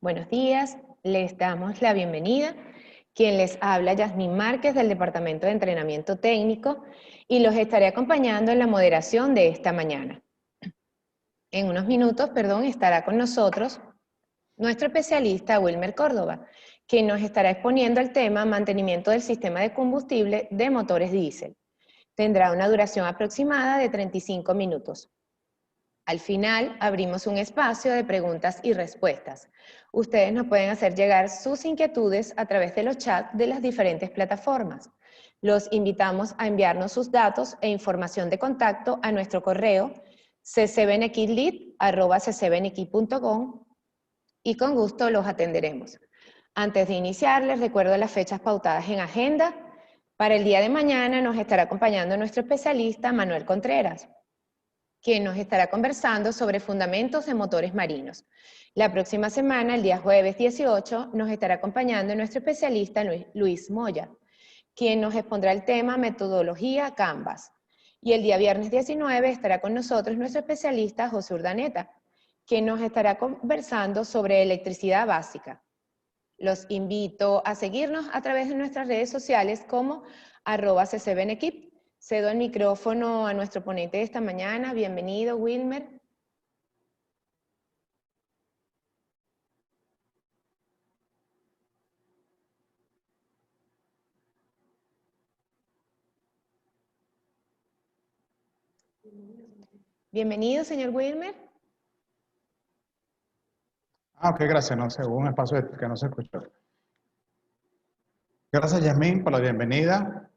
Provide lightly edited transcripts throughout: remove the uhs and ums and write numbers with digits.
Buenos días, les damos la bienvenida. Quien les habla, Yasmín Márquez, del Departamento de Entrenamiento Técnico, y los estaré acompañando en la moderación de esta mañana. En unos minutos, estará con nosotros nuestro especialista Wilmer Córdoba, quien nos estará exponiendo el tema mantenimiento del sistema de combustible de motores diésel. Tendrá una duración aproximada de 35 minutos. Al final, abrimos un espacio de preguntas y respuestas. Ustedes nos pueden hacer llegar sus inquietudes a través de los chats de las diferentes plataformas. Los invitamos a enviarnos sus datos e información de contacto a nuestro correo ccbnxlead@ccbnx.com y con gusto los atenderemos. Antes de iniciar, les recuerdo las fechas pautadas en agenda. Para el día de mañana nos estará acompañando nuestro especialista Manuel Contreras, quien nos estará conversando sobre fundamentos de motores marinos. La próxima semana, el día jueves 18, nos estará acompañando nuestro especialista Luis Moya, quien nos expondrá el tema metodología Canvas. Y el día viernes 19 estará con nosotros nuestro especialista José Urdaneta, quien nos estará conversando sobre electricidad básica. Los invito a seguirnos a través de nuestras redes sociales como @ccbnequip. Cedo el micrófono a nuestro ponente de esta mañana. Bienvenido, Wilmer. Bienvenido, señor Wilmer. Ok, gracias. No sé, hubo un espacio que no se escuchó. Gracias, Yasmín, por la bienvenida.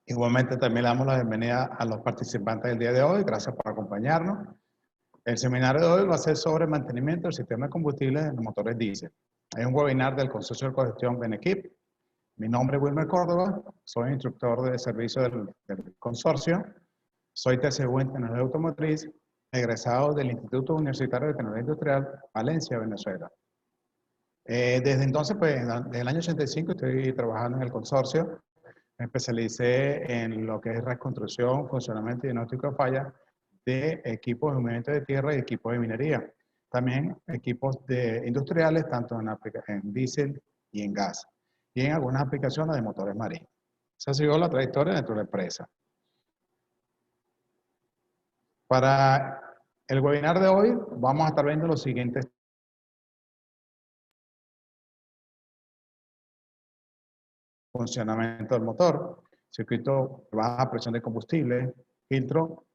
Igualmente también le damos la bienvenida a los participantes del día de hoy. Gracias por acompañarnos. El seminario de hoy va a ser sobre mantenimiento del sistema de combustible de los motores diésel. Es un webinar del Consorcio de Cogestión BENEQUIP. Mi nombre es Wilmer Córdoba, soy instructor de servicio del consorcio. Soy TCU en tecnología automotriz, egresado del Instituto Universitario de Tecnología Industrial, Valencia, Venezuela. Desde entonces, pues, desde el año 85 estoy trabajando en el consorcio. Me especialicé en lo que es reconstrucción, funcionamiento y diagnóstico de fallas de equipos de movimiento de tierra y equipos de minería. También equipos industriales, tanto en diésel y en gas. Y en algunas aplicaciones de motores marinos. Esa ha sido la trayectoria dentro de la empresa. Para el webinar de hoy vamos a estar viendo los siguientes funcionamiento del motor, circuito de baja presión de combustible, filtro,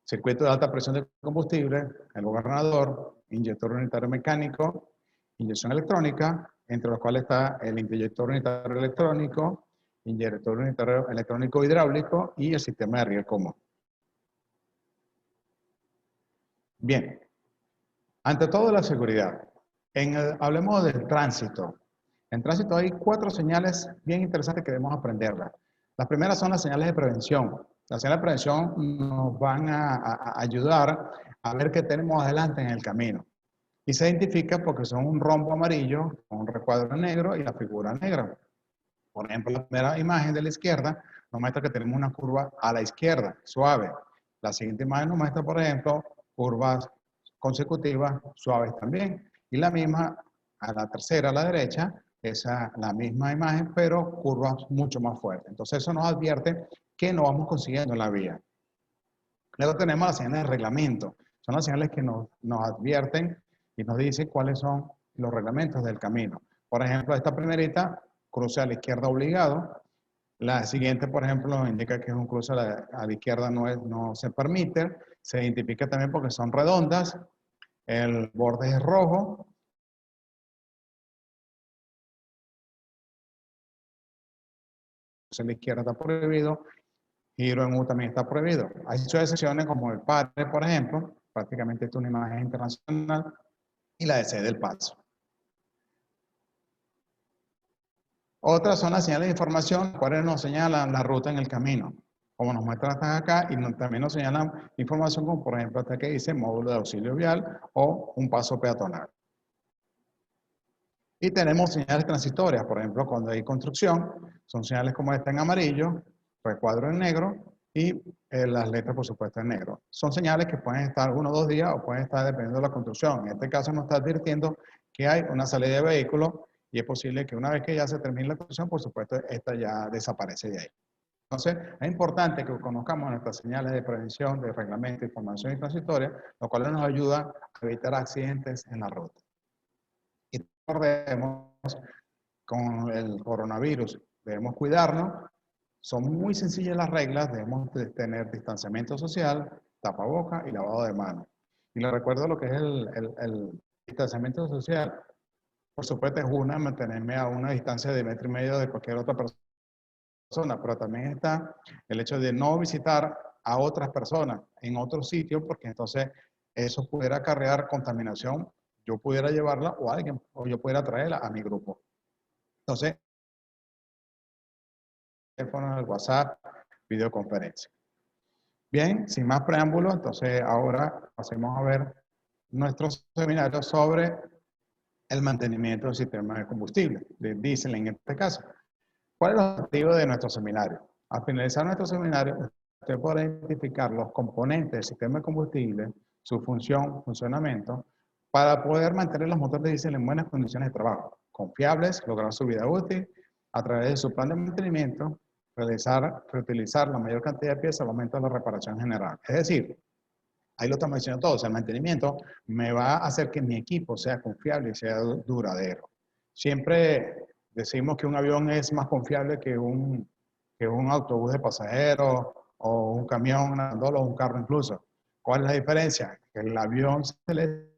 circuito de alta presión de combustible, el gobernador, inyector unitario mecánico, inyección electrónica, entre los cuales está el inyector unitario electrónico, inyector unitario electrónico hidráulico y el sistema de riel común. Bien, ante todo la seguridad. Hablemos del tránsito. En tránsito hay 4 señales bien interesantes que debemos aprenderlas. Las primeras son las señales de prevención. Las señales de prevención nos van a ayudar a ver qué tenemos adelante en el camino. Y se identifica porque son un rombo amarillo, un recuadro negro y la figura negra. Por ejemplo, la primera imagen de la izquierda nos muestra que tenemos una curva a la izquierda, suave. La siguiente imagen nos muestra, por ejemplo, curvas consecutivas, suaves también. Y la misma, a la tercera, a la derecha, la misma imagen, pero curvas mucho más fuertes. Entonces eso nos advierte que no vamos consiguiendo en la vía. Luego tenemos las señales de reglamento. Son las señales que nos advierten y nos dicen cuáles son los reglamentos del camino. Por ejemplo, esta primerita, cruce a la izquierda obligado. La siguiente, por ejemplo, nos indica que es un cruce a la izquierda no se permite. Se identifica también porque son redondas. El borde es rojo. A la izquierda está prohibido. Giro en U también está prohibido. Hay excepciones como el padre, por ejemplo. Prácticamente esta es una imagen internacional. Y la de C del paso. Otras son las señales de información, cuáles nos señalan la ruta en el camino. Como nos muestran hasta acá, y también nos señalan información como, por ejemplo, hasta que dice módulo de auxilio vial o un paso peatonal. Y tenemos señales transitorias, por ejemplo, cuando hay construcción, son señales como esta en amarillo, recuadro en negro y las letras, por supuesto, en negro. Son señales que pueden estar 1 o 2 días o pueden estar dependiendo de la construcción. En este caso nos está advirtiendo que hay una salida de vehículo y es posible que una vez que ya se termine la construcción, por supuesto, esta ya desaparece de ahí. Entonces, es importante que conozcamos nuestras señales de prevención, de reglamento, información y transitoria, lo cual nos ayuda a evitar accidentes en la ruta. Y recordemos, con el coronavirus debemos cuidarnos, son muy sencillas las reglas, debemos tener distanciamiento social, tapaboca y lavado de manos. Y les recuerdo lo que es el distanciamiento social. Por supuesto es mantenerme a una distancia de 1,5 metros de cualquier otra persona, pero también está el hecho de no visitar a otras personas en otro sitio, porque entonces eso pudiera acarrear contaminación, yo pudiera llevarla o yo pudiera traerla a mi grupo. Entonces, teléfono, el WhatsApp, videoconferencia. Bien, sin más preámbulos, entonces ahora pasemos a ver nuestro seminario sobre el mantenimiento del sistema de combustible, de diésel en este caso. ¿Cuál es el objetivo de nuestro seminario? Al finalizar nuestro seminario, usted podrá identificar los componentes del sistema de combustible, su función, funcionamiento, para poder mantener los motores de diésel en buenas condiciones de trabajo, confiables, lograr su vida útil, a través de su plan de mantenimiento, reutilizar la mayor cantidad de piezas al momento de la reparación general. Es decir, ahí lo estamos diciendo todos, el mantenimiento me va a hacer que mi equipo sea confiable y sea duradero. Siempre decimos que un avión es más confiable que un autobús de pasajeros o un camión, una gondola o un carro incluso. ¿Cuál es la diferencia? Que el avión se le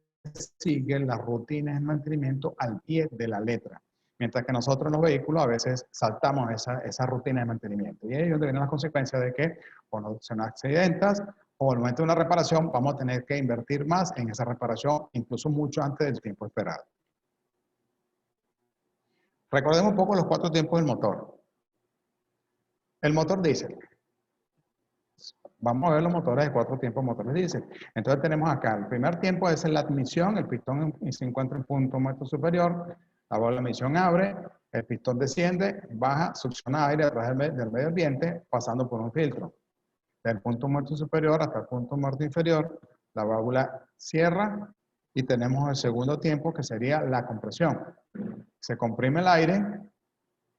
sigue las rutinas de mantenimiento al pie de la letra. Mientras que nosotros en los vehículos a veces saltamos esa rutina de mantenimiento. Y ahí es donde vienen las consecuencias de que cuando se nos accidentas o al momento de una reparación vamos a tener que invertir más en esa reparación, incluso mucho antes del tiempo esperado. Recordemos un poco los 4 tiempos del motor. El motor diésel. Vamos a ver los motores de 4 tiempos, motores diésel. Entonces tenemos acá, el primer tiempo es la admisión, el pistón se encuentra en punto muerto superior, la bola de admisión abre, el pistón desciende, baja, succiona aire a través del medio ambiente, pasando por un filtro. Del punto muerto superior hasta el punto muerto inferior, la válvula cierra y tenemos el segundo tiempo que sería la compresión. Se comprime el aire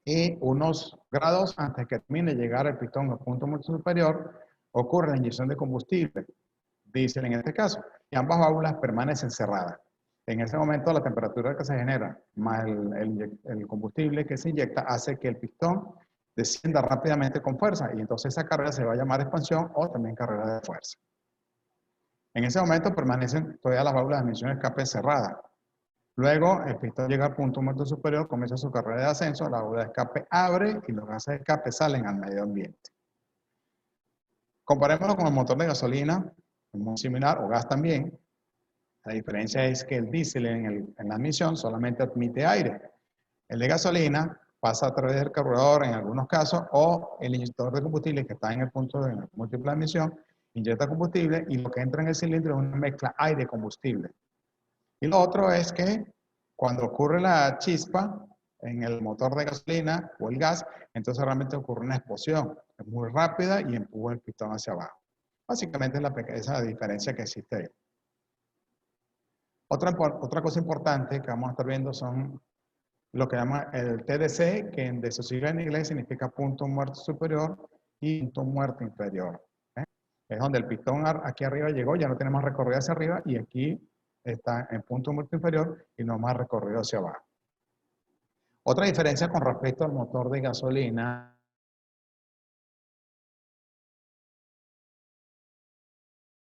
y unos grados antes que termine de llegar el pistón al punto muerto superior, ocurre la inyección de combustible, diésel en este caso, y ambas válvulas permanecen cerradas. En ese momento la temperatura que se genera más el combustible que se inyecta hace que el pistón descienda rápidamente con fuerza y entonces esa carrera se va a llamar expansión o también carrera de fuerza. En ese momento permanecen todavía las válvulas de admisión y escape cerradas. Luego el pistón llega al punto muerto superior, comienza su carrera de ascenso, la válvula de escape abre y los gases de escape salen al medio ambiente. Comparémoslo con el motor de gasolina, muy similar, o gas también. La diferencia es que el diésel en la admisión solamente admite aire. El de gasolina pasa a través del carburador en algunos casos o el inyector de combustible que está en el punto de múltiple admisión, inyecta combustible y lo que entra en el cilindro es una mezcla aire-combustible. Y lo otro es que cuando ocurre la chispa en el motor de gasolina o el gas, entonces realmente ocurre una explosión. Es muy rápida y empuja el pistón hacia abajo. Básicamente es esa diferencia que existe ahí. Otra cosa importante que vamos a estar viendo son lo que llama el TDC, que de su sigla en inglés significa punto muerto superior y punto muerto inferior. Es donde el pistón aquí arriba llegó, ya no tenemos recorrido hacia arriba y aquí está en punto muerto inferior y no más recorrido hacia abajo. Otra diferencia con respecto al motor de gasolina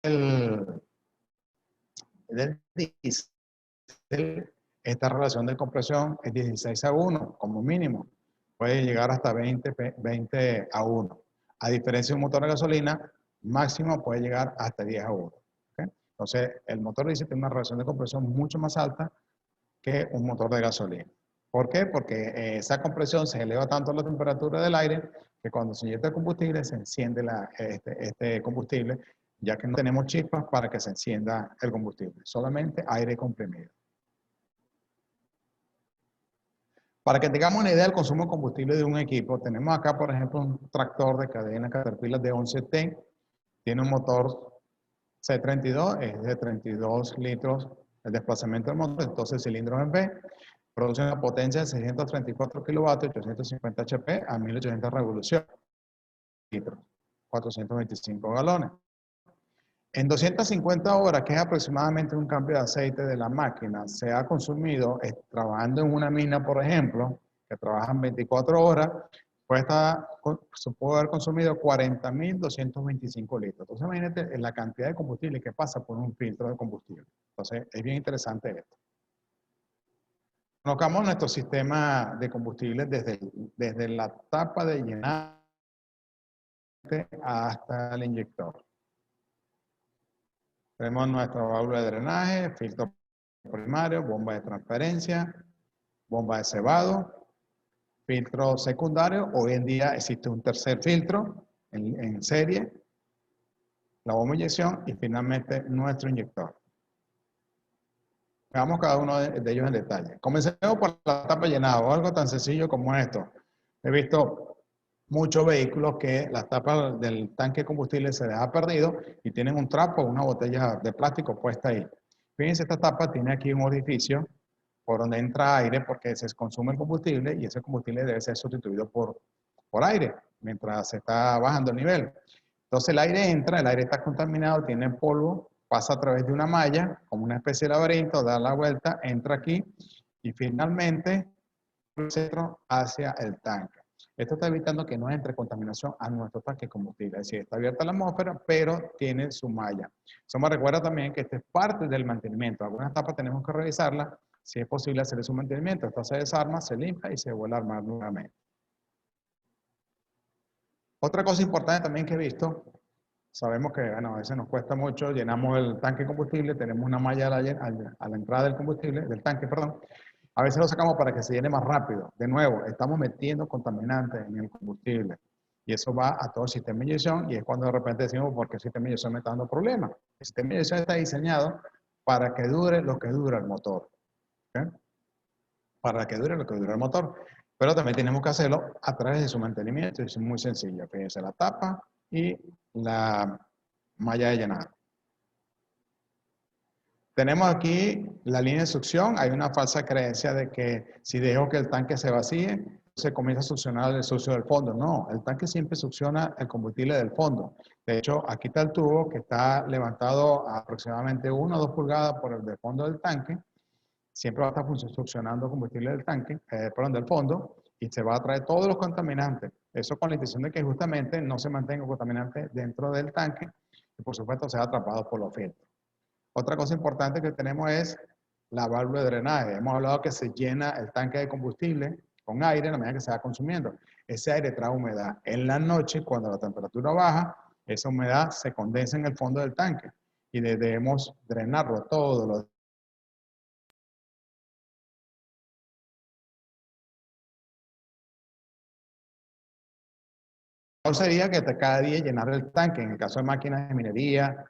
del diésel, esta relación de compresión es 16:1 como mínimo. Puede llegar hasta 20:1. A diferencia de un motor de gasolina, máximo puede llegar hasta 10:1. ¿Okay? Entonces, el motor diésel tiene una relación de compresión mucho más alta que un motor de gasolina. ¿Por qué? Porque esa compresión se eleva tanto la temperatura del aire que cuando se inyecta el combustible se enciende este combustible, ya que no tenemos chispas para que se encienda el combustible, solamente aire comprimido. Para que tengamos una idea del consumo de combustible de un equipo, tenemos acá, por ejemplo, un tractor de cadena Caterpillar de 11T, tiene un motor C32, es de 32 litros el desplazamiento del motor, entonces cilindros en B, produce una potencia de 634 kilovatios, 850 HP a 1800 revoluciones, litros, 425 galones. En 250 horas, que es aproximadamente un cambio de aceite de la máquina, se ha consumido, trabajando en una mina, por ejemplo, que trabajan 24 horas, se puede haber consumido 40.225 litros. Entonces, imagínate la cantidad de combustible que pasa por un filtro de combustible. Entonces, es bien interesante esto. Colocamos nuestro sistema de combustible desde la tapa de llenado hasta el inyector. Tenemos nuestra válvula de drenaje, filtro primario, bomba de transferencia, bomba de cebado, filtro secundario. Hoy en día existe un tercer filtro en serie, la bomba de inyección y finalmente nuestro inyector. Veamos cada uno de ellos en detalle. Comencemos por la tapa de llenado, algo tan sencillo como esto. He visto muchos vehículos que la tapa del tanque de combustible se les ha perdido y tienen un trapo o una botella de plástico puesta ahí. Fíjense, esta tapa tiene aquí un orificio por donde entra aire porque se consume el combustible y ese combustible debe ser sustituido por aire mientras se está bajando el nivel. Entonces el aire entra, el aire está contaminado, tiene polvo, pasa a través de una malla, como una especie de laberinto, da la vuelta, entra aquí y finalmente el centro hacia el tanque. Esto está evitando que no entre contaminación a nuestro tanque de combustible. Es decir, está abierta la atmósfera, pero tiene su malla. Eso me recuerda también que esta es parte del mantenimiento. Algunas etapas tenemos que revisarlas, si es posible hacer su mantenimiento. Esto se desarma, se limpia y se vuelve a armar nuevamente. Otra cosa importante también que he visto, sabemos que bueno, a veces nos cuesta mucho, llenamos el tanque de combustible, tenemos una malla a la entrada del combustible, del tanque, perdón. A veces lo sacamos para que se llene más rápido. De nuevo, estamos metiendo contaminantes en el combustible. Y eso va a todo el sistema de inyección y es cuando de repente decimos, ¿por qué el sistema de inyección me está dando problemas? El sistema de inyección está diseñado para que dure lo que dura el motor. ¿Okay? Para que dure lo que dura el motor. Pero también tenemos que hacerlo a través de su mantenimiento. Es muy sencillo. Fíjense la tapa y la malla de llenado. Tenemos aquí la línea de succión. Hay una falsa creencia de que si dejo que el tanque se vacíe, se comienza a succionar el sucio del fondo. No, el tanque siempre succiona el combustible del fondo. De hecho, aquí está el tubo que está levantado a aproximadamente 1 o 2 pulgadas por el del fondo del tanque. Siempre va a estar succionando combustible del tanque, del fondo, y se va a traer todos los contaminantes. Eso con la intención de que justamente no se mantenga contaminante dentro del tanque y por supuesto sea atrapado por los filtros. Otra cosa importante que tenemos es la válvula de drenaje. Hemos hablado que se llena el tanque de combustible con aire en la medida que se va consumiendo. Ese aire trae humedad. En la noche, cuando la temperatura baja, esa humedad se condensa en el fondo del tanque y debemos drenarlo todos los días. Sería que cada día llenar el tanque. En el caso de máquinas de minería,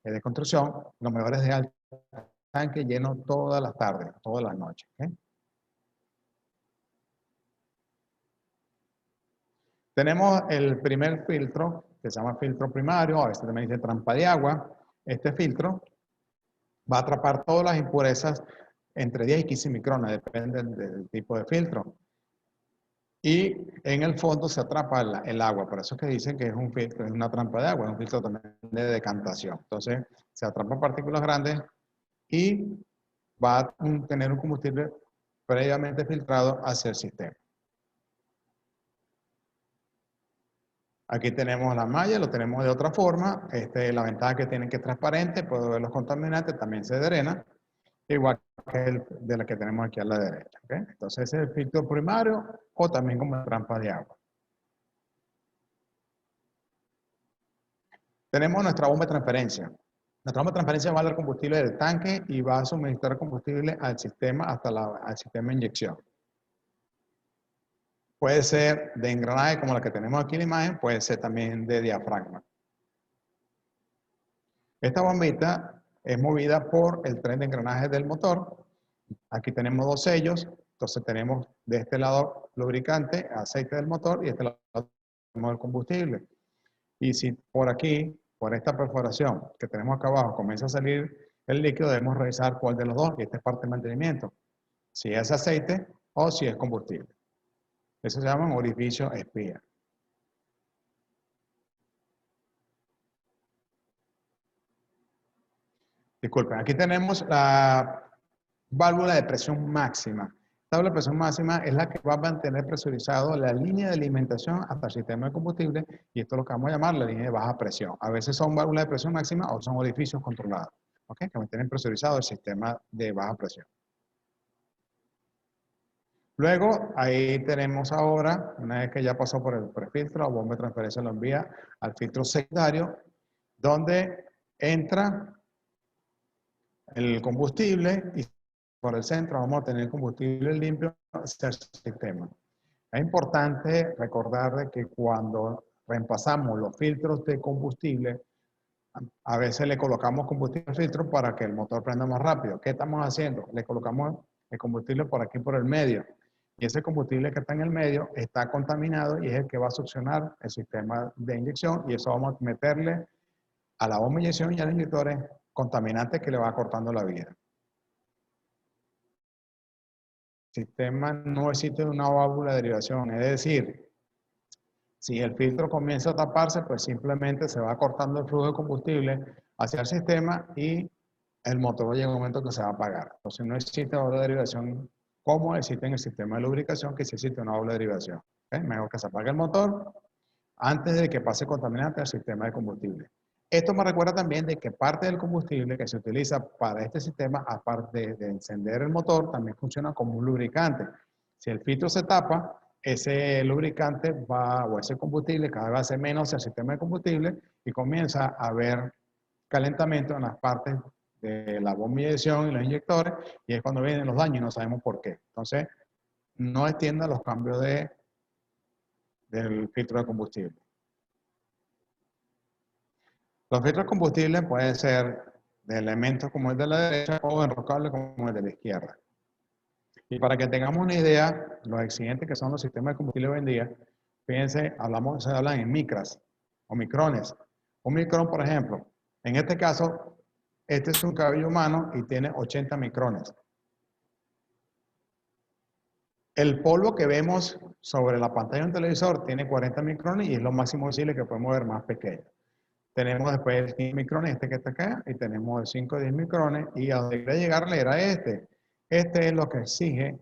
de construcción, lo mejor es dejar el tanque lleno todas las tardes, todas las noches. ¿Okay? Tenemos el primer filtro, que se llama filtro primario, a veces también dice trampa de agua. Este filtro va a atrapar todas las impurezas entre 10 y 15 micrones, depende del tipo de filtro. Y en el fondo se atrapa el agua, por eso es que dicen que es un filtro, es una trampa de agua, es un filtro también de decantación. Entonces, se atrapan partículas grandes y va a tener un combustible previamente filtrado hacia el sistema. Aquí tenemos la malla, lo tenemos de otra forma. La ventaja que tiene que es transparente, puedo ver los contaminantes, también se drena, igual que el de la que tenemos aquí a la derecha. ¿Okay? Entonces ese es el filtro primario o también como trampa de agua. Tenemos nuestra bomba de transferencia. Nuestra bomba de transferencia va a dar combustible del tanque y va a suministrar combustible al sistema hasta al sistema de inyección. Puede ser de engranaje como la que tenemos aquí en la imagen, puede ser también de diafragma. Esta bombita es movida por el tren de engranaje del motor. Aquí tenemos dos sellos, entonces tenemos de este lado lubricante, aceite del motor y de este lado tenemos el combustible. Y si por aquí, por esta perforación que tenemos acá abajo, comienza a salir el líquido, debemos revisar cuál de los dos, y esta es parte de mantenimiento, si es aceite o si es combustible. Eso se llama un orificio espía. Disculpen, aquí tenemos la válvula de presión máxima. La válvula de presión máxima es la que va a mantener presurizado la línea de alimentación hasta el sistema de combustible, y esto es lo que vamos a llamar la línea de baja presión. A veces son válvulas de presión máxima o son orificios controlados, ¿ok? Que mantienen presurizado el sistema de baja presión. Luego, ahí tenemos ahora, una vez que ya pasó por el prefiltro, la bomba de transferencia lo envía al filtro secundario, donde entra el combustible y por el centro vamos a tener combustible limpio hacia el sistema. Es importante recordar de que cuando reemplazamos los filtros de combustible, a veces le colocamos combustible al filtro para que el motor prenda más rápido. ¿Qué estamos haciendo? Le colocamos el combustible por aquí, por el medio. Y ese combustible que está en el medio está contaminado y es el que va a succionar el sistema de inyección, y eso vamos a meterle a la bomba de inyección y a los inyectores contaminantes que le va cortando la vida. El sistema no existe una válvula de derivación, es decir, si el filtro comienza a taparse, pues simplemente se va cortando el flujo de combustible hacia el sistema y el motor llega un momento que se va a apagar. Entonces no existe válvula de derivación como existe en el sistema de lubricación, que sí existe una válvula de derivación. ¿Okay? Mejor que se apague el motor antes de que pase contaminante al sistema de combustible. Esto me recuerda también de que parte del combustible que se utiliza para este sistema, aparte de encender el motor, también funciona como un lubricante. Si el filtro se tapa, ese lubricante va, o ese combustible cada vez hace menos al sistema de combustible y comienza a haber calentamiento en las partes de la bomba de inyección y los inyectores, y es cuando vienen los daños y no sabemos por qué. Entonces, no extienda los cambios del filtro de combustible. Los filtros de combustible pueden ser de elementos como el de la derecha o enrocables como el de la izquierda. Y para que tengamos una idea, los exigentes que son los sistemas de combustible hoy en día, fíjense, se hablan en micras o micrones. Un micrón, por ejemplo, en este caso, este es un cabello humano y tiene 80 micrones. El polvo que vemos sobre la pantalla de un televisor tiene 40 micrones y es lo máximo visible que podemos ver más pequeño. Tenemos después el 15 micrones, este que está acá, y tenemos el 5 o 10 micrones, y a donde quería llegarle era este. Este es lo que exige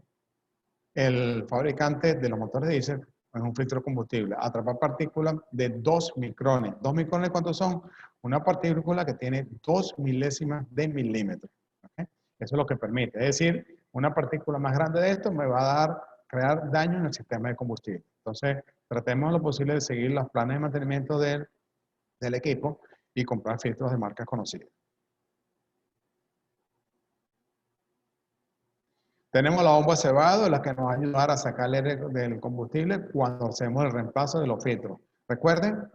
el fabricante de los motores de diésel, es un filtro de combustible, atrapar partículas de 2 micrones. 2 micrones, ¿cuántos son? Una partícula que tiene 2 milésimas de milímetro. ¿Okay? Eso es lo que permite. Es decir, una partícula más grande de esto me va a crear daño en el sistema de combustible. Entonces, tratemos lo posible de seguir los planes de mantenimiento del equipo y comprar filtros de marcas conocidas. Tenemos la bomba de cebado, la que nos va a ayudar a sacarle del combustible cuando hacemos el reemplazo de los filtros. Recuerden,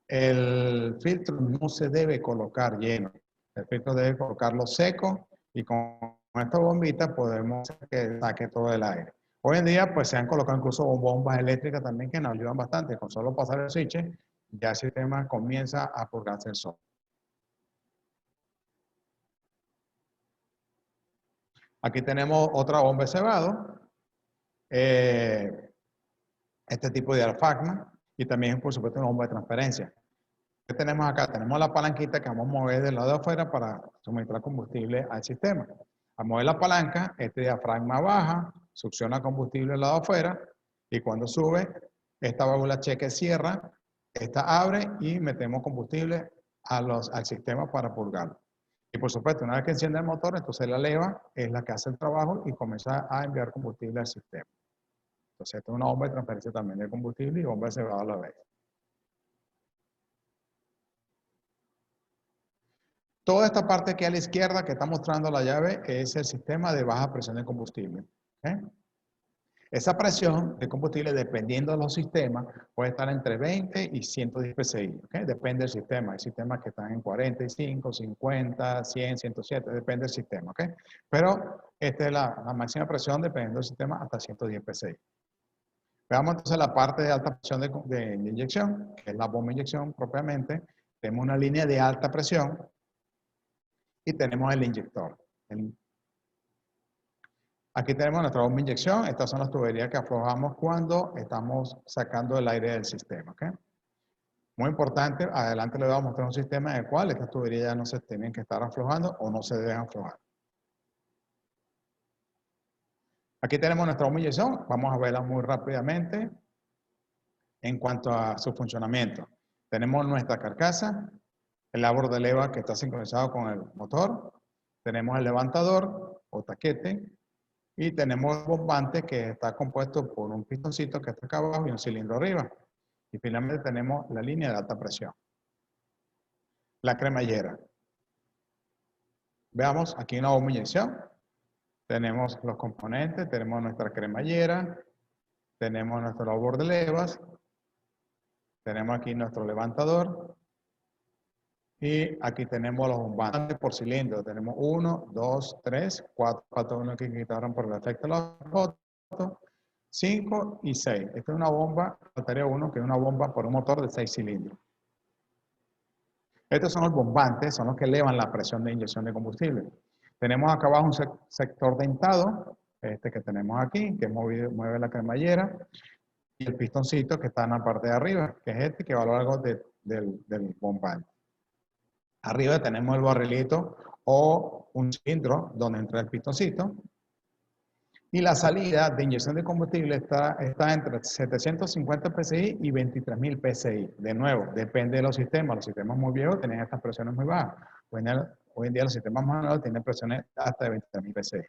el filtro no se debe colocar lleno. El filtro debe colocarlo seco, y con esta bombita podemos hacer que saque todo el aire. Hoy en día pues se han colocado incluso bombas eléctricas también que nos ayudan bastante. Con solo pasar el switch, ya el sistema comienza a purgarse el sol. Aquí tenemos otra bomba de cebado, este tipo de diafragma, y también por supuesto una bomba de transferencia. ¿Qué tenemos acá? Tenemos la palanquita que vamos a mover del lado de afuera para suministrar combustible al sistema. Al mover la palanca, este diafragma baja, succiona combustible al lado de afuera, y cuando sube, esta válvula cheque cierra, esta abre y metemos combustible al sistema para purgarlo. Y por supuesto, una vez que enciende el motor, entonces la leva es la que hace el trabajo y comienza a enviar combustible al sistema. Entonces, esta es una bomba de transferencia también de combustible y bomba de cebado a la vez. Toda esta parte aquí a la izquierda que está mostrando la llave es el sistema de baja presión de combustible. ¿Okay? Esa presión de combustible, dependiendo de los sistemas, puede estar entre 20 y 110 psi. ¿Okay? Depende del sistema. Hay sistemas que están en 45, 50, 100, 107, depende del sistema. ¿Okay? Pero esta es la máxima presión, dependiendo del sistema, hasta 110 psi. Veamos entonces la parte de alta presión de inyección, que es la bomba de inyección propiamente. Tenemos una línea de alta presión y tenemos el inyector. Aquí tenemos nuestra bomba de inyección. Estas son las tuberías que aflojamos cuando estamos sacando el aire del sistema. ¿Okay? Muy importante, adelante les voy a mostrar un sistema en el cual estas tuberías ya no se tienen que estar aflojando o no se deben aflojar. Aquí tenemos nuestra bomba de inyección. Vamos a verla muy rápidamente en cuanto a su funcionamiento. Tenemos nuestra carcasa, el labor de leva que está sincronizado con el motor, tenemos el levantador o taquete y tenemos el bombante que está compuesto por un pistoncito que está acá abajo y un cilindro arriba. Y finalmente tenemos la línea de alta presión. La cremallera. Veamos aquí una bomba de inyección. Tenemos los componentes, tenemos nuestra cremallera, tenemos nuestro labor de levas, tenemos aquí nuestro levantador y aquí tenemos los bombantes por cilindro. Tenemos 1, 2, 3, 4 uno que quitaron por el efecto de la foto, 5 y 6. Esta es una bomba, faltaría uno que es una bomba por un motor de 6 cilindros. Estos son los bombantes, son los que elevan la presión de inyección de combustible. Tenemos acá abajo un sector dentado, este que tenemos aquí, que mueve la cremallera, y el pistoncito que está en la parte de arriba, que es este que va a lo largo del bombante. Arriba tenemos el barrilito o un cilindro donde entra el pistoncito. Y la salida de inyección de combustible está entre 750 PSI y 23.000 PSI. De nuevo, depende de los sistemas. Los sistemas muy viejos tienen estas presiones muy bajas. Hoy en día los sistemas más nuevos tienen presiones hasta de 23.000 PSI.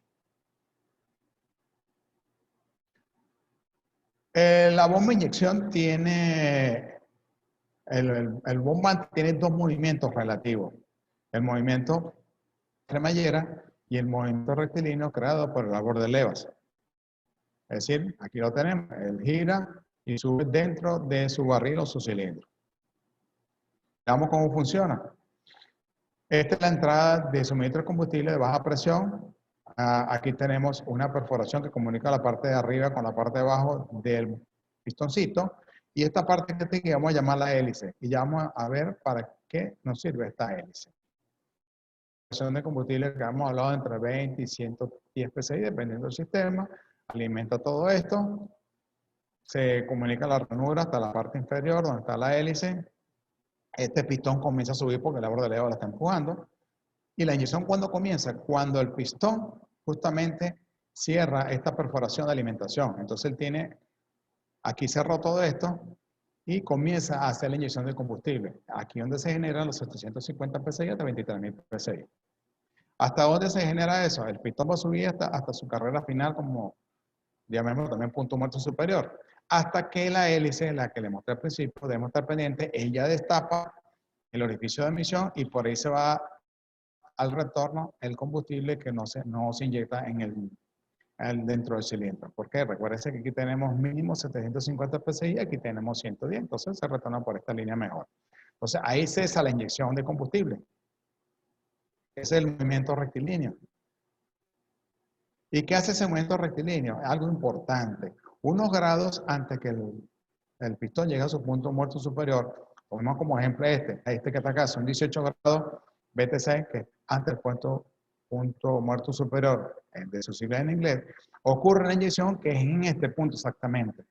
La bomba de inyección tiene, el bombante tiene dos movimientos relativos. El movimiento cremallera y el movimiento rectilíneo creado por el labor de levas. Es decir, aquí lo tenemos, él gira y sube dentro de su barril o su cilindro. Veamos cómo funciona. Esta es la entrada de suministro de combustible de baja presión. Aquí tenemos una perforación que comunica la parte de arriba con la parte de abajo del pistoncito. Y esta parte que vamos a llamar la hélice. Y ya vamos a ver para qué nos sirve esta hélice. La presión de combustible que hemos hablado entre 20 y 110 PSI, dependiendo del sistema. Alimenta todo esto. Se comunica la ranura hasta la parte inferior donde está la hélice. Este pistón comienza a subir porque el labor de leva la está empujando. Y la inyección, ¿cuándo comienza? Cuando el pistón justamente cierra esta perforación de alimentación. Entonces él tiene, aquí cerró todo esto y comienza a hacer la inyección de combustible. Aquí donde se generan los 750 PSI hasta 23.000 PSI. ¿Hasta dónde se genera eso? El pistón va a subir hasta su carrera final como, llamémoslo también punto muerto superior. Hasta que la hélice, la que le mostré al principio, debemos estar pendiente, ella destapa el orificio de emisión y por ahí se va al retorno el combustible que no se inyecta dentro del cilindro. ¿Por qué? Recuérdense que aquí tenemos mínimo 750 PSI y aquí tenemos 110, entonces se retorna por esta línea mejor. Entonces ahí cesa la inyección de combustible. Ese es el movimiento rectilíneo. ¿Y qué hace ese movimiento rectilíneo? Algo importante. Unos grados antes que el pistón llegue a su punto muerto superior, tomemos como ejemplo este que está acá, son 18 grados BTC, que antes del punto muerto superior de su sigla en inglés, ocurre la inyección que es en este punto exactamente.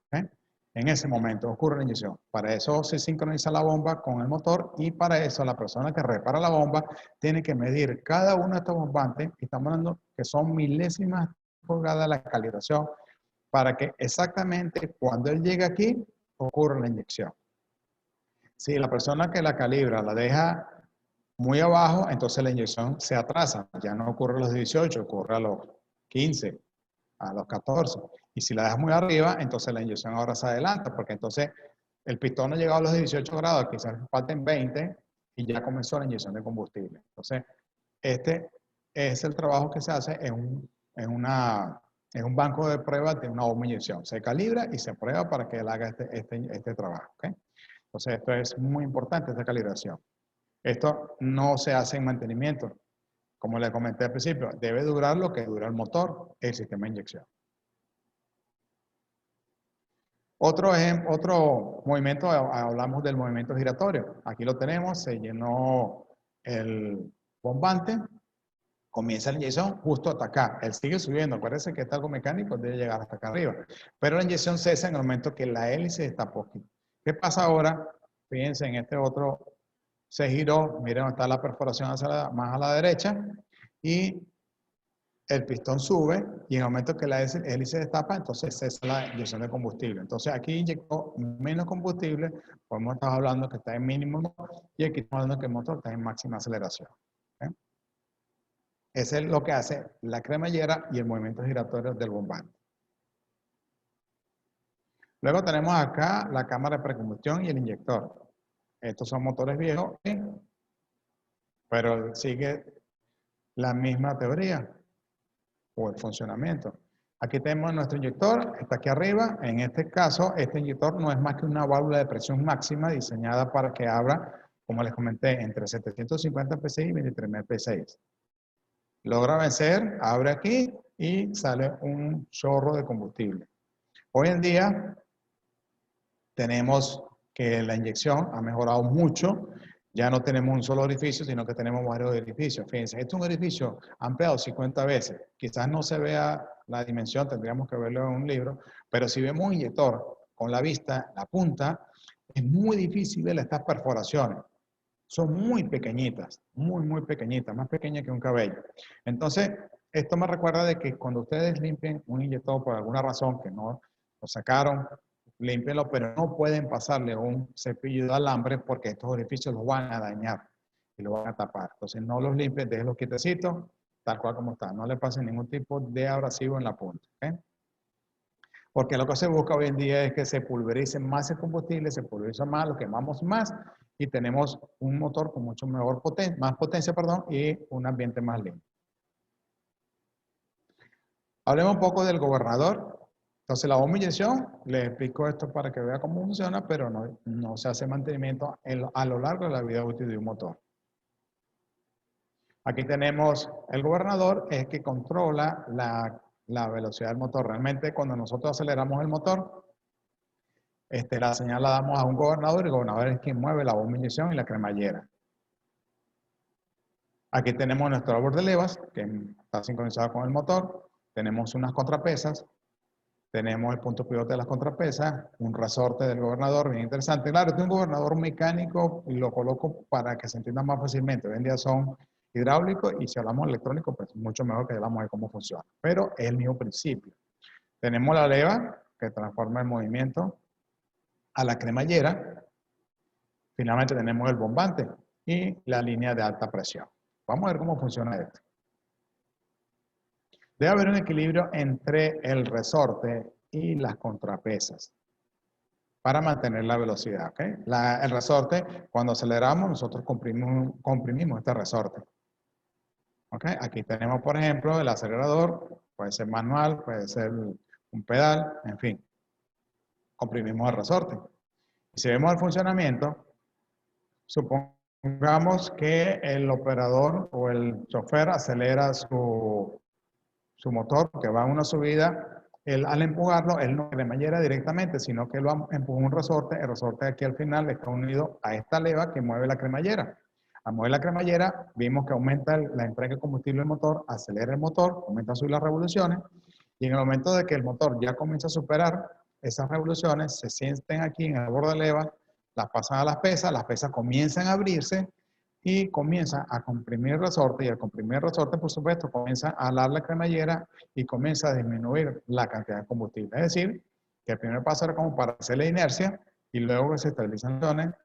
¿Okay? En ese momento ocurre la inyección. Para eso se sincroniza la bomba con el motor y para eso la persona que repara la bomba tiene que medir cada uno de estos bombantes, y estamos hablando que son milésimas pulgadas la calibración, para que exactamente cuando él llegue aquí ocurra la inyección. Si la persona que la calibra la deja muy abajo, entonces la inyección se atrasa. Ya no ocurre a los 18, ocurre a los 15, a los 14. Y si la dejas muy arriba, entonces la inyección ahora se adelanta, porque entonces el pistón no ha llegado a los 18 grados, quizás falten 20 y ya comenzó la inyección de combustible. Entonces, este es el trabajo que se hace en un banco de pruebas de una bomba de inyección. Se calibra y se prueba para que él haga este trabajo. ¿Okay? Entonces, esto es muy importante, esta calibración. Esto no se hace en mantenimiento. Como le comenté al principio, debe durar lo que dura el motor, el sistema de inyección. Otro movimiento, hablamos del movimiento giratorio. Aquí lo tenemos, se llenó el bombante, comienza la inyección justo hasta acá. Él sigue subiendo. Acuérdense que es algo mecánico, debe llegar hasta acá arriba. Pero la inyección cesa en el momento que la hélice destapó aquí. ¿Qué pasa ahora? Fíjense en este otro, se giró, miren dónde está la perforación más a la derecha, y el pistón sube, y en el momento que la hélice destapa, entonces cesa la inyección de combustible. Entonces aquí inyectó menos combustible, podemos estar hablando que está en mínimo, y aquí estamos hablando que el motor está en máxima aceleración. ¿Okay? Eso es lo que hace la cremallera y el movimiento giratorio del bombante. Luego tenemos acá la cámara de precombustión y el inyector. Estos son motores viejos, ¿sí? Pero sigue la misma teoría o el funcionamiento. Aquí tenemos nuestro inyector, está aquí arriba. En este caso, este inyector no es más que una válvula de presión máxima diseñada para que abra, como les comenté, entre 750 psi y 23.000 psi. Logra vencer, abre aquí y sale un chorro de combustible. Hoy en día tenemos que la inyección ha mejorado mucho. Ya no tenemos un solo orificio, sino que tenemos varios orificios. Fíjense, este es un orificio ampliado 50 veces. Quizás no se vea la dimensión, tendríamos que verlo en un libro, pero si vemos un inyector con la vista, la punta, es muy difícil ver estas perforaciones. Son muy pequeñitas, muy pequeñitas, más pequeñas que un cabello. Entonces, esto me recuerda de que cuando ustedes limpien un inyector por alguna razón que no lo sacaron, límpienlo, pero no pueden pasarle un cepillo de alambre porque estos orificios los van a dañar y los van a tapar. Entonces, no los limpien, déjenlos quietecitos, tal cual como están. No le pasen ningún tipo de abrasivo en la punta. ¿Okay? Porque lo que se busca hoy en día es que se pulverice más el combustible, se pulveriza más, lo quemamos más y tenemos un motor con mucho mejor más potencia, y un ambiente más limpio. Hablemos un poco del gobernador. Entonces la bomba de inyección, les explico esto para que vea cómo funciona, pero no se hace mantenimiento a lo largo de la vida útil de un motor. Aquí tenemos el gobernador, es que controla la velocidad del motor. Realmente cuando nosotros aceleramos el motor, la señal la damos a un gobernador, y el gobernador es quien mueve la bomba de inyección y la cremallera. Aquí tenemos nuestro árbol de levas, que está sincronizado con el motor. Tenemos unas contrapesas. Tenemos el punto pivote de las contrapesas, un resorte del gobernador, bien interesante. Claro, este es un gobernador mecánico y lo coloco para que se entienda más fácilmente. Hoy en día son hidráulicos y si hablamos electrónico, pues mucho mejor que hablamos de cómo funciona. Pero es el mismo principio. Tenemos la leva, que transforma el movimiento a la cremallera. Finalmente tenemos el bombante y la línea de alta presión. Vamos a ver cómo funciona esto. Debe haber un equilibrio entre el resorte y las contrapesas para mantener la velocidad. ¿Okay? El resorte, cuando aceleramos, nosotros comprimimos este resorte. ¿Okay? Aquí tenemos, por ejemplo, el acelerador, puede ser manual, puede ser un pedal, en fin. Comprimimos el resorte. Y si vemos el funcionamiento, supongamos que el operador o el chofer acelera su motor, que va a una subida. Al empujarlo, él no cremallera directamente, sino que lo empuja un resorte. El resorte aquí al final está unido a esta leva que mueve la cremallera. Al mover la cremallera, vimos que aumenta la entrega de combustible del motor, acelera el motor, comienza a subir las revoluciones, y en el momento de que el motor ya comienza a superar esas revoluciones, se sienten aquí en el borde de leva, las pasan a las pesas comienzan a abrirse, y comienza a comprimir el resorte, y al comprimir el resorte, por supuesto, comienza a alar la cremallera y comienza a disminuir la cantidad de combustible. Es decir, que el primer paso era como para hacer la inercia y luego que se estabilizan las revoluciones.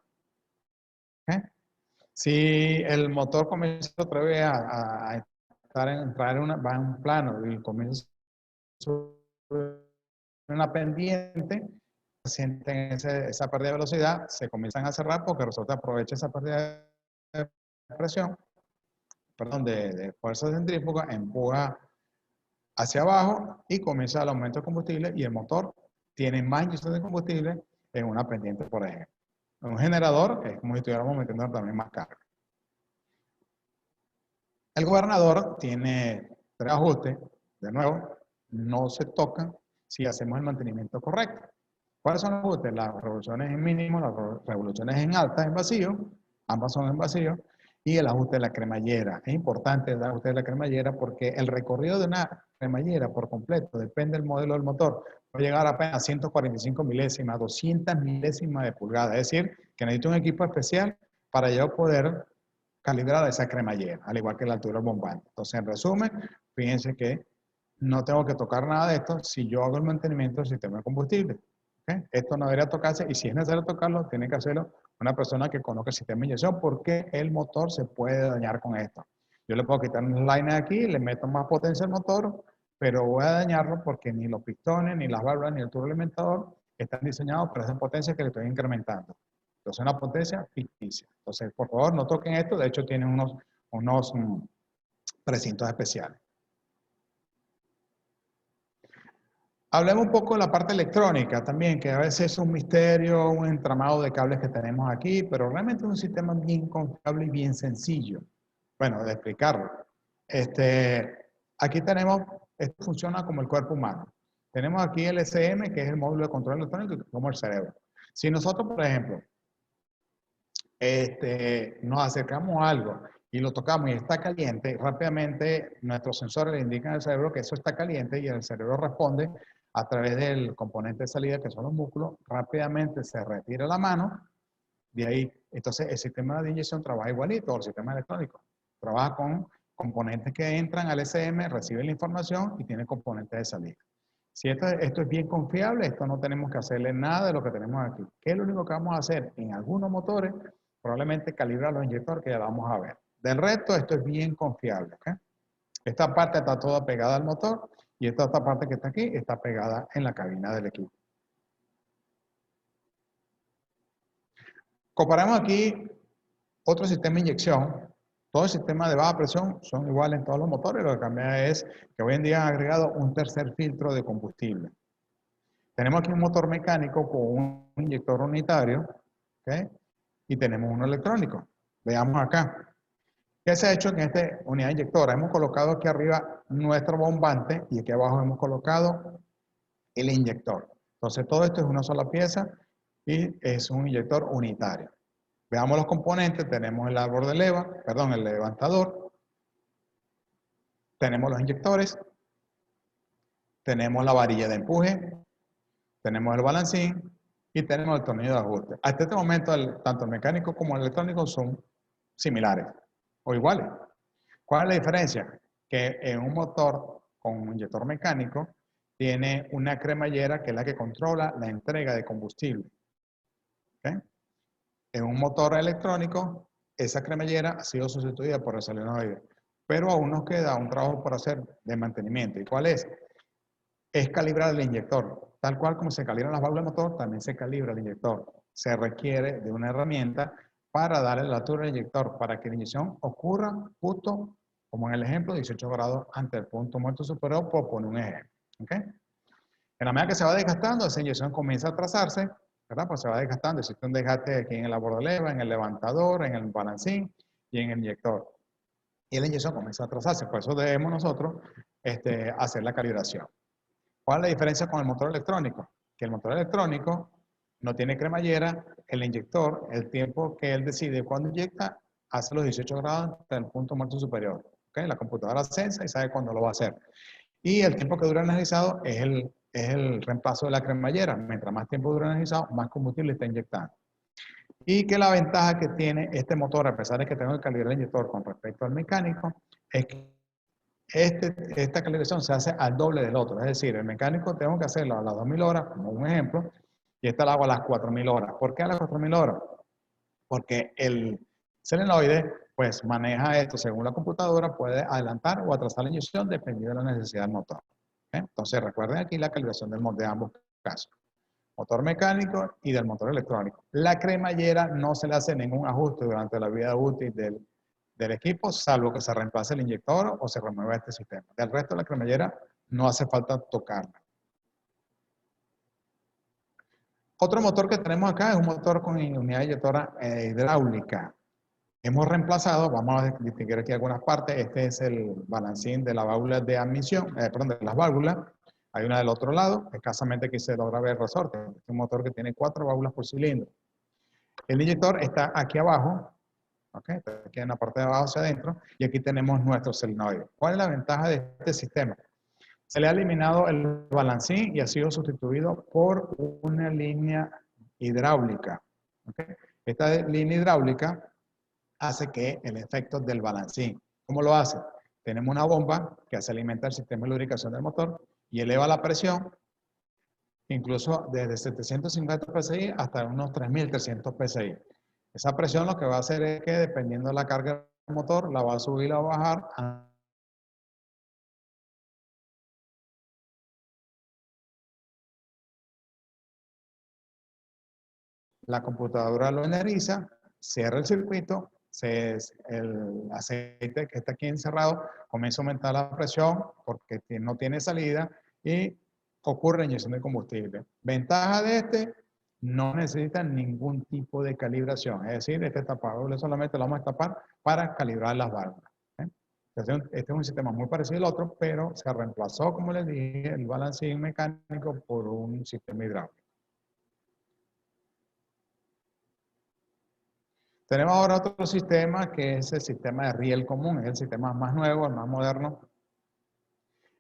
¿Okay? Si el motor comienza otra vez a entrar va en un plano y comienza a subir una pendiente, sienten esa pérdida de velocidad, se comienzan a cerrar porque el resorte aprovecha esa pérdida de presión, de fuerza centrífuga, empuja hacia abajo y comienza el aumento de combustible, y el motor tiene más inyección de combustible en una pendiente, por ejemplo. Un generador es como si estuviéramos metiendo también más carga. El gobernador tiene 3 ajustes, de nuevo, no se tocan si hacemos el mantenimiento correcto. ¿Cuáles son los ajustes? Las revoluciones en mínimo, las revoluciones en alta, en vacío, ambas son en vacío, y el ajuste de la cremallera. Es importante el ajuste de la cremallera porque el recorrido de una cremallera por completo, depende del modelo del motor, puede llegar a apenas 145 milésimas, 200 milésimas de pulgada. Es decir, que necesito un equipo especial para yo poder calibrar esa cremallera, al igual que la altura del bombante. Entonces, en resumen, fíjense que no tengo que tocar nada de esto si yo hago el mantenimiento del sistema de combustible. ¿Okay? Esto no debería tocarse y si es necesario tocarlo, tiene que hacerlo una persona que conozca el sistema de inyección porque el motor se puede dañar con esto. Yo le puedo quitar un liner aquí, le meto más potencia al motor, pero voy a dañarlo porque ni los pistones, ni las válvulas, ni el turboalimentador están diseñados para esa potencia que le estoy incrementando. Entonces, una potencia ficticia. Entonces, por favor, no toquen esto. De hecho, tienen unos precintos especiales. Hablemos un poco de la parte electrónica también, que a veces es un misterio, un entramado de cables que tenemos aquí, pero realmente es un sistema bien confiable y bien sencillo. Bueno, de explicarlo. Aquí tenemos, esto funciona como el cuerpo humano. Tenemos aquí el SM, que es el módulo de control electrónico, que es como el cerebro. Si nosotros, por ejemplo, nos acercamos a algo y lo tocamos y está caliente, rápidamente nuestros sensores le indican al cerebro que eso está caliente y el cerebro responde a través del componente de salida que son los músculos, rápidamente se retira la mano, de ahí, entonces el sistema de inyección trabaja igualito, el sistema electrónico, trabaja con componentes que entran al SM, reciben la información y tiene componentes de salida. Si esto es bien confiable, esto no tenemos que hacerle nada de lo que tenemos aquí. ¿Qué es lo único que vamos a hacer? En algunos motores, probablemente calibrar los inyectores que ya vamos a ver. Del resto, esto es bien confiable. ¿Okay? Esta parte está toda pegada al motor y esta otra parte que está aquí está pegada en la cabina del equipo. Comparamos aquí otro sistema de inyección. Todo el sistema de baja presión son iguales en todos los motores. Lo que cambia es que hoy en día han agregado un tercer filtro de combustible. Tenemos aquí un motor mecánico con un inyector unitario, ¿okay? Y tenemos uno electrónico. Veamos acá. ¿Qué se ha hecho en esta unidad inyectora? Hemos colocado aquí arriba nuestro bombante y aquí abajo hemos colocado el inyector. Entonces todo esto es una sola pieza y es un inyector unitario. Veamos los componentes. Tenemos el árbol de leva, perdón, el levantador. Tenemos los inyectores. Tenemos la varilla de empuje. Tenemos el balancín y tenemos el tornillo de ajuste. Hasta este momento, tanto el mecánico como el electrónico son similares o iguales. ¿Cuál es la diferencia? Que en un motor con un inyector mecánico tiene una cremallera que es la que controla la entrega de combustible. ¿Okay? En un motor electrónico, esa cremallera ha sido sustituida por el solenoide, pero aún nos queda un trabajo por hacer de mantenimiento. ¿Y cuál es? Es calibrar el inyector. Tal cual como se calibran las válvulas del motor, también se calibra el inyector. Se requiere de una herramienta para darle la altura al inyector, para que la inyección ocurra justo, como en el ejemplo, 18 grados ante el punto muerto superior, por poner un ejemplo. ¿Okay? En la medida que se va desgastando, esa inyección comienza a trazarse, ¿verdad? Pues se va desgastando. Existe un desgaste aquí en el árbol de leva, en el levantador, en el balancín y en el inyector. Y la inyección comienza a trazarse. Por eso debemos nosotros hacer la calibración. ¿Cuál es la diferencia con el motor electrónico? Que el motor electrónico no tiene cremallera, el inyector, el tiempo que él decide cuándo inyecta, hace los 18 grados hasta el punto muerto superior. ¿Okay? La computadora sensa y sabe cuándo lo va a hacer. Y el tiempo que dura analizado es el reemplazo de la cremallera. Mientras más tiempo dura analizado, más combustible está inyectando. Y que la ventaja que tiene este motor, a pesar de que tengo que calibrar el inyector con respecto al mecánico, es que esta calibración se hace al doble del otro. Es decir, el mecánico tengo que hacerlo a las 2000 horas, como un ejemplo, y esta la hago a las 4000 horas. ¿Por qué a las 4000 horas? Porque el solenoide, pues, maneja esto según la computadora, puede adelantar o atrasar la inyección dependiendo de la necesidad del motor. Entonces, recuerden aquí la calibración de ambos casos. Motor mecánico y del motor electrónico. La cremallera no se le hace ningún ajuste durante la vida útil del equipo, salvo que se reemplace el inyector o se remueva este sistema. Del resto de la cremallera no hace falta tocarla. Otro motor que tenemos acá es un motor con unidad inyectora hidráulica. Hemos reemplazado, vamos a distinguir aquí algunas partes, este es el balancín de la válvula de admisión, perdón, de las válvulas. Hay una del otro lado, escasamente aquí se logra ver el resorte. Es un motor que tiene 4 válvulas por cilindro. El inyector está aquí abajo ¿ok? Aquí en la parte de abajo hacia adentro, y aquí tenemos nuestro solenoide. ¿Cuál es la ventaja de este sistema? Se le ha eliminado el balancín y ha sido sustituido por una línea hidráulica, ¿ok? Esta línea hidráulica hace que el efecto del balancín. ¿Cómo lo hace? Tenemos una bomba que hace alimentar el sistema de lubricación del motor y eleva la presión, incluso desde 750 psi hasta unos 3300 psi. Esa presión lo que va a hacer es que, dependiendo de la carga del motor, la va a subir o a bajar. La computadora lo energiza, cierra el circuito, el aceite que está aquí encerrado comienza a aumentar la presión porque no tiene salida y ocurre inyección de combustible. Ventaja de este, no necesita ningún tipo de calibración, es decir, este tapador solamente lo vamos a tapar para calibrar las válvulas. Entonces, este es un sistema muy parecido al otro, pero se reemplazó, como les dije, el balancín mecánico por un sistema hidráulico. Tenemos ahora otro sistema que es el sistema de riel común, es el sistema más nuevo, el más moderno.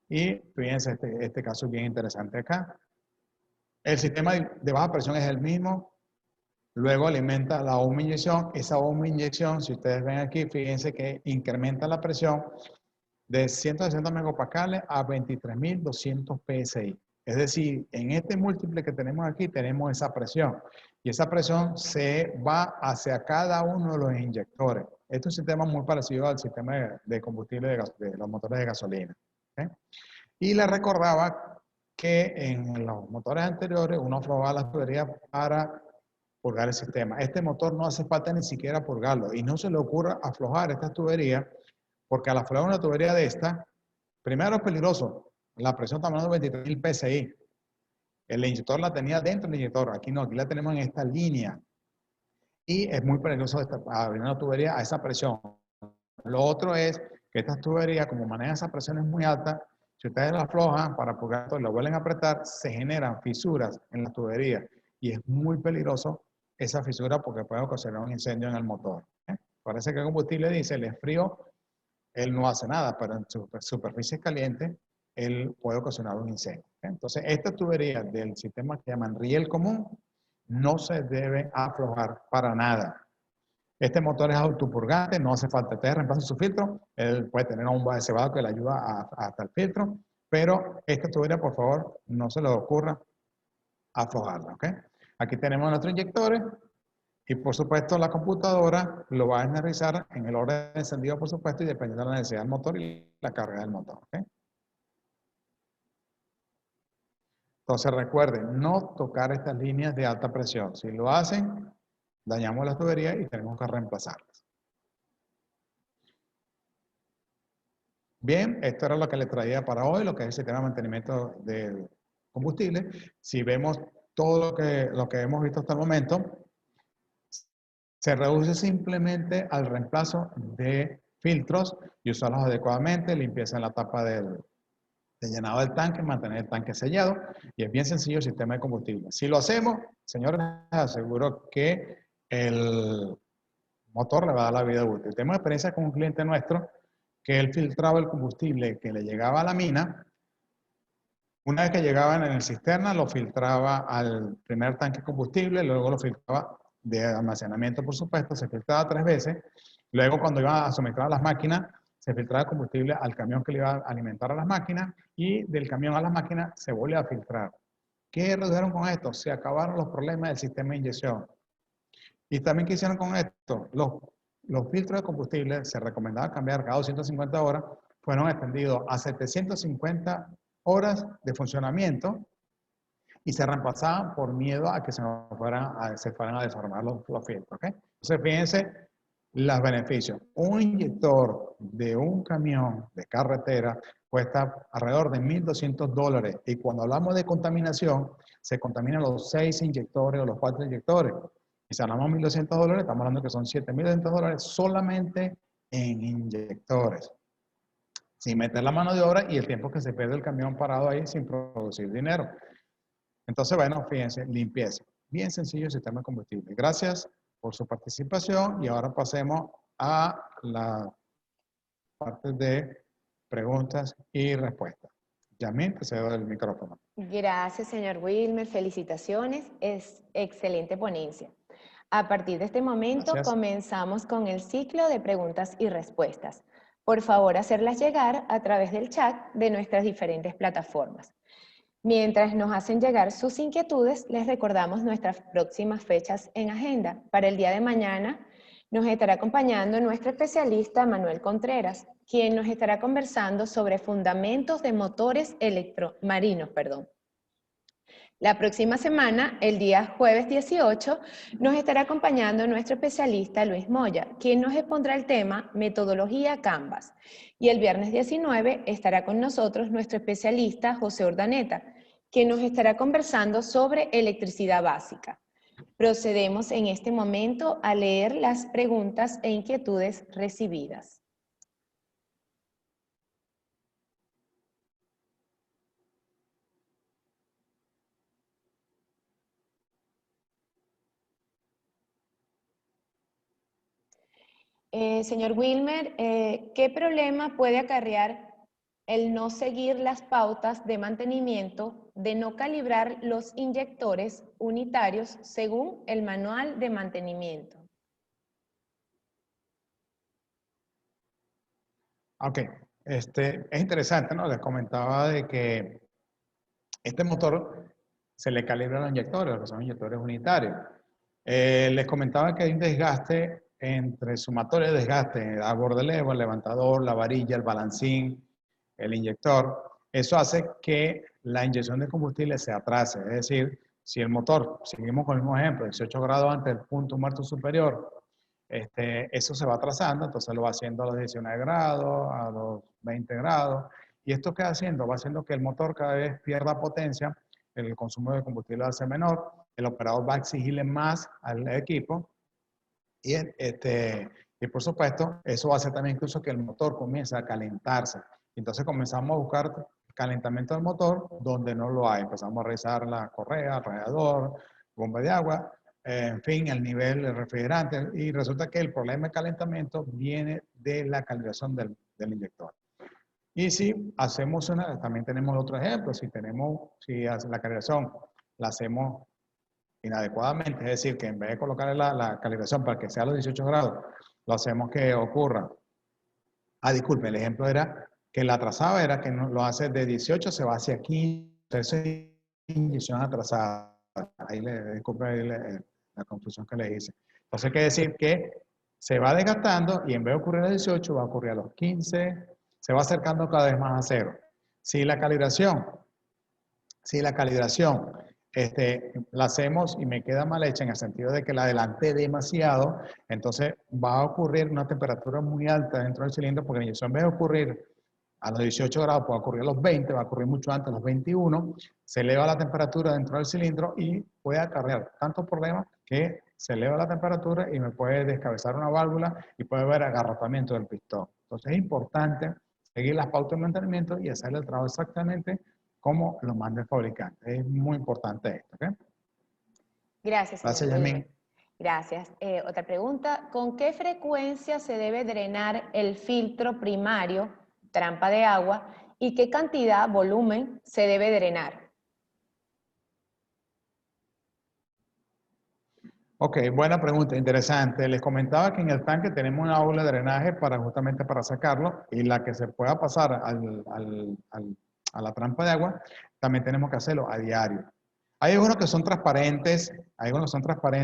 Y fíjense, este caso es bien interesante acá. El sistema de baja presión es el mismo, luego alimenta la bomba inyección. Esa bomba inyección, si ustedes ven aquí, fíjense que incrementa la presión de 160 megapascales a 23.200 psi. Es decir, en este múltiple que tenemos aquí tenemos esa presión. Y esa presión se va hacia cada uno de los inyectores. Este es un sistema muy parecido al sistema de combustible de los motores de gasolina. ¿Okay? Y les recordaba que en los motores anteriores uno aflojaba las tuberías para purgar el sistema. Este motor no hace falta ni siquiera purgarlo. Y no se le ocurra aflojar estas tuberías, porque al aflojar una tubería de esta, primero es peligroso. La presión está hablando de 23.000 psi. El inyector la tenía dentro del inyector. Aquí no, aquí la tenemos en esta línea. Y es muy peligroso abrir una tubería a esa presión. Lo otro es que estas tuberías, como manejan esas presiones muy altas, si ustedes la aflojan para purgar y la vuelven a apretar, se generan fisuras en la tubería. Y es muy peligroso esa fisura porque puede ocasionar un incendio en el motor. Parece que el combustible diésel es frío, él no hace nada, pero en superficies calientes, él puede ocasionar un incendio. Entonces, estas tuberías del sistema que llaman riel común no se deben aflojar para nada. Este motor es autopurgante, no hace falta que te reemplace su filtro. Él puede tener un bomba de cebado que le ayuda hasta el filtro, pero esta tubería, por favor, no se le ocurra aflojarla. ¿Okay? Aquí tenemos nuestros inyectores. Y por supuesto la computadora lo va a energizar en el orden de encendido, por supuesto, y dependiendo de la necesidad del motor y la carga del motor. ¿Okay? Entonces recuerden, no tocar estas líneas de alta presión. Si lo hacen, dañamos las tuberías y tenemos que reemplazarlas. Bien, esto era lo que les traía para hoy, lo que es el sistema de mantenimiento del combustible. Si vemos todo lo que hemos visto hasta el momento, se reduce simplemente al reemplazo de filtros y usarlos adecuadamente, limpieza en la tapa de llenado del tanque, mantener el tanque sellado, y es bien sencillo el sistema de combustible. Si lo hacemos, señores, les aseguro que el motor le va a dar la vida útil. Tenemos experiencia con un cliente nuestro que él filtraba el combustible que le llegaba a la mina. Una vez que llegaba en el cisterna, lo filtraba al primer tanque de combustible, luego lo filtraba de almacenamiento, por supuesto, se filtraba 3 veces. Luego, cuando iba a suministrar a las máquinas, se filtraba el combustible al camión que le iba a alimentar a las máquinas y del camión a las máquinas se volvía a filtrar. ¿Qué redujeron con esto? Se acabaron los problemas del sistema de inyección. Y también, ¿qué hicieron con esto? Los filtros de combustible se recomendaba cambiar cada 250 horas, fueron extendidos a 750 horas de funcionamiento y se reemplazaban por miedo a que se fueran a desarmar los filtros. ¿Okay? Entonces, fíjense los beneficios. Un inyector de un camión de carretera cuesta alrededor de $1.200 y cuando hablamos de contaminación, se contaminan los 6 inyectores o los 4 inyectores. Y si hablamos de $1.200, estamos hablando que son $7.200 solamente en inyectores. Sin meter la mano de obra y el tiempo que se pierde el camión parado ahí sin producir dinero. Entonces, bueno, fíjense, limpieza. Bien sencillo el sistema de combustible. Gracias por su participación y ahora pasemos a la parte de preguntas y respuestas. Yasmín, te cedo el micrófono. Gracias, señor Wilmer. Felicitaciones. Es excelente ponencia. A partir de este momento Gracias. comenzamos con el ciclo de preguntas y respuestas. Por favor, hacerlas llegar a través del chat de nuestras diferentes plataformas. Mientras nos hacen llegar sus inquietudes, les recordamos nuestras próximas fechas en agenda. Para el día de mañana nos estará acompañando nuestro especialista Manuel Contreras, quien nos estará conversando sobre fundamentos de motores electromarinos. La próxima semana, el día jueves 18, nos estará acompañando nuestro especialista Luis Moya, quien nos expondrá el tema Metodología Canvas. Y el viernes 19 estará con nosotros nuestro especialista José Urdaneta, quien nos estará conversando sobre electricidad básica. Procedemos en este momento a leer las preguntas e inquietudes recibidas. Señor Wilmer, ¿qué problema puede acarrear el no seguir las pautas de mantenimiento de no calibrar los inyectores unitarios según el manual de mantenimiento? Ok, es interesante, ¿no? Les comentaba de que este motor se le calibra los inyectores, que son inyectores unitarios. Les comentaba que hay un desgaste entre sumatorio de desgaste a bordelevo, el levantador, la varilla, el balancín, el inyector. Eso hace que la inyección de combustible se atrase. Es decir, si el motor, seguimos con el mismo ejemplo, 18 grados antes del punto muerto superior, eso se va atrasando, entonces lo va haciendo a los 19 grados, a los 20 grados. ¿Y esto qué va haciendo? Va haciendo que el motor cada vez pierda potencia, el consumo de combustible va a ser menor, el operador va a exigirle más al equipo y, y por supuesto eso va a hacer también incluso que el motor comience a calentarse. Entonces comenzamos a buscar calentamiento del motor donde no lo hay. Empezamos a revisar la correa, radiador, bomba de agua, en fin, el nivel del refrigerante y resulta que el problema de calentamiento viene de la calibración del inyector. Y si hacemos también tenemos otro ejemplo, si la calibración la hacemos inadecuadamente, es decir, que en vez de colocar la calibración para que sea a los 18 grados, lo hacemos que ocurra. Disculpe, el ejemplo era que la atrasada era que lo hace de 18, se va hacia 15, entonces es inyección atrasada. Ahí disculpe la confusión que le hice. Entonces quiere decir que se va desgastando y en vez de ocurrir a 18, va a ocurrir a los 15, se va acercando cada vez más a cero. Si la calibración la hacemos y me queda mal hecha en el sentido de que la adelanté demasiado, entonces va a ocurrir una temperatura muy alta dentro del cilindro porque la inyección en vez de ocurrir a los 18 grados puede ocurrir a los 20, va a ocurrir mucho antes, a los 21, se eleva la temperatura dentro del cilindro y puede acarrear tantos problemas que se eleva la temperatura y me puede descabezar una válvula y puede haber agarrotamiento del pistón. Entonces es importante seguir las pautas de mantenimiento y hacer el trabajo exactamente como lo manda el fabricante. Es muy importante esto. ¿Okay? Gracias, señor Gracias, Yasmín. Gracias. Otra pregunta, ¿con qué frecuencia se debe drenar el filtro primario, trampa de agua, y qué cantidad, volumen, se debe drenar? Ok, buena pregunta, interesante. Les comentaba que en el tanque tenemos una aula de drenaje justamente para sacarlo y la que se pueda pasar a la trampa de agua, también tenemos que hacerlo a diario. Hay algunos que son transparentes,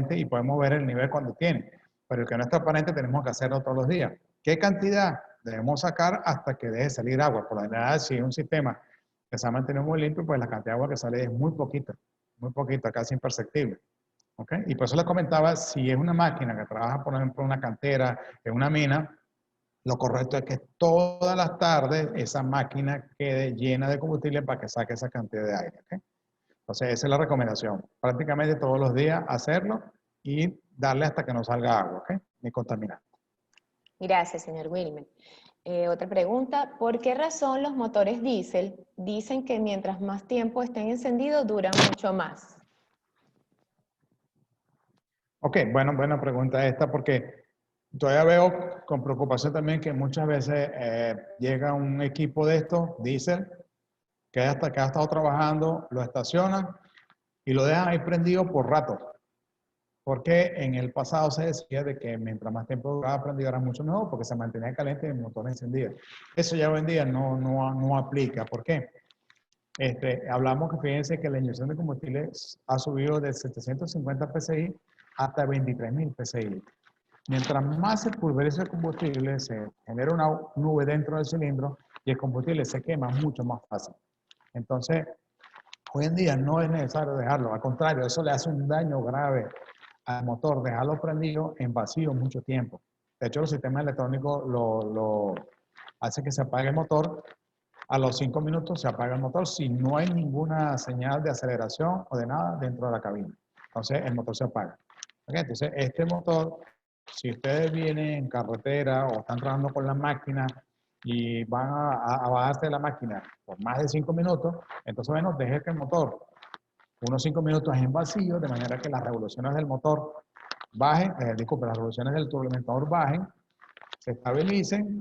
y podemos ver el nivel cuando tiene, pero el que no es transparente tenemos que hacerlo todos los días. ¿Qué cantidad debemos sacar hasta que deje de salir agua? Por lo general, si es un sistema que se ha mantenido muy limpio, pues la cantidad de agua que sale es muy poquita, casi imperceptible. ¿Okay? Y por eso les comentaba, si es una máquina que trabaja, por ejemplo, en una cantera, en una mina, lo correcto es que todas las tardes esa máquina quede llena de combustible para que saque esa cantidad de aire. ¿Okay? Entonces, esa es la recomendación. Prácticamente todos los días hacerlo y darle hasta que no salga agua, ¿ok? Ni contaminante. Gracias, señor Wilmer. Otra pregunta, ¿por qué razón los motores diésel dicen que mientras más tiempo estén encendidos duran mucho más? Ok, buena pregunta esta porque Todavía veo con preocupación también que muchas veces llega un equipo de estos, diésel, que ha estado trabajando, lo estacionan y lo dejan ahí prendido por rato. Porque en el pasado se decía de que mientras más tiempo duraba prendido era mucho mejor porque se mantenía caliente y el motor encendido. Eso ya hoy en día no aplica. ¿Por qué? Hablamos que fíjense que la inyección de combustible ha subido de 750 PSI hasta 23.000 PSI. Mientras más se pulveriza el combustible, se genera una nube dentro del cilindro y el combustible se quema mucho más fácil. Entonces, hoy en día no es necesario dejarlo, al contrario, eso le hace un daño grave al motor, dejarlo prendido en vacío mucho tiempo. De hecho, los sistemas electrónicos lo hace que se apague el motor. A los 5 minutos se apaga el motor si no hay ninguna señal de aceleración o de nada dentro de la cabina. Entonces, el motor se apaga. ¿Okay? Entonces, este motor, si ustedes vienen en carretera o están trabajando con la máquina y van a bajarse de la máquina por más de 5 minutos, entonces, bueno, deje que el motor unos 5 minutos en vacío, de manera que las revoluciones del motor bajen, disculpe, las revoluciones del turboalimentador bajen, se estabilicen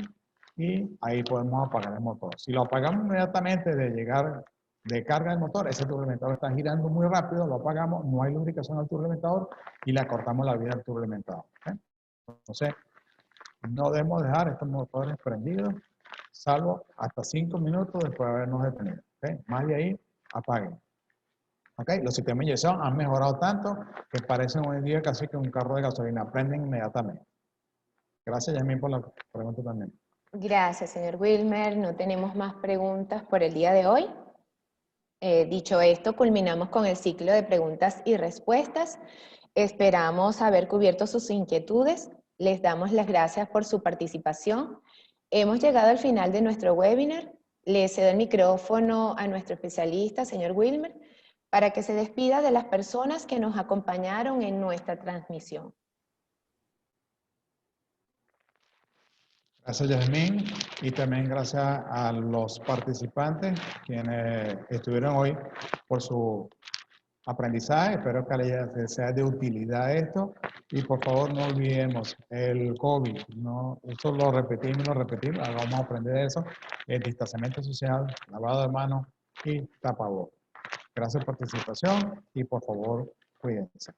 y ahí podemos apagar el motor. Si lo apagamos inmediatamente de llegar de carga del motor, ese turboalimentador está girando muy rápido, lo apagamos, no hay lubricación al turboalimentador y le acortamos la vida al turboalimentador. Entonces, no debemos dejar estos motores prendidos, salvo hasta 5 minutos después de habernos detenido. Más de ahí, apaguen. Okay. Los sistemas de inyección han mejorado tanto que parecen hoy en día casi que un carro de gasolina, prenden inmediatamente. Gracias, Yasmín, por la pregunta también. Gracias, señor Wilmer. No tenemos más preguntas por el día de hoy. Dicho esto, culminamos con el ciclo de preguntas y respuestas. Esperamos haber cubierto sus inquietudes. Les damos las gracias por su participación. Hemos llegado al final de nuestro webinar. Le cedo el micrófono a nuestro especialista, señor Wilmer, para que se despida de las personas que nos acompañaron en nuestra transmisión. Gracias, Yasmín, y también gracias a los participantes quienes estuvieron hoy por su aprendizaje. Espero que les sea de utilidad esto. Y por favor, no olvidemos el COVID. ¿No? Eso lo repetimos, vamos a aprender eso. El distanciamiento social, lavado de manos y tapabocas. Gracias por su participación y por favor, cuídense.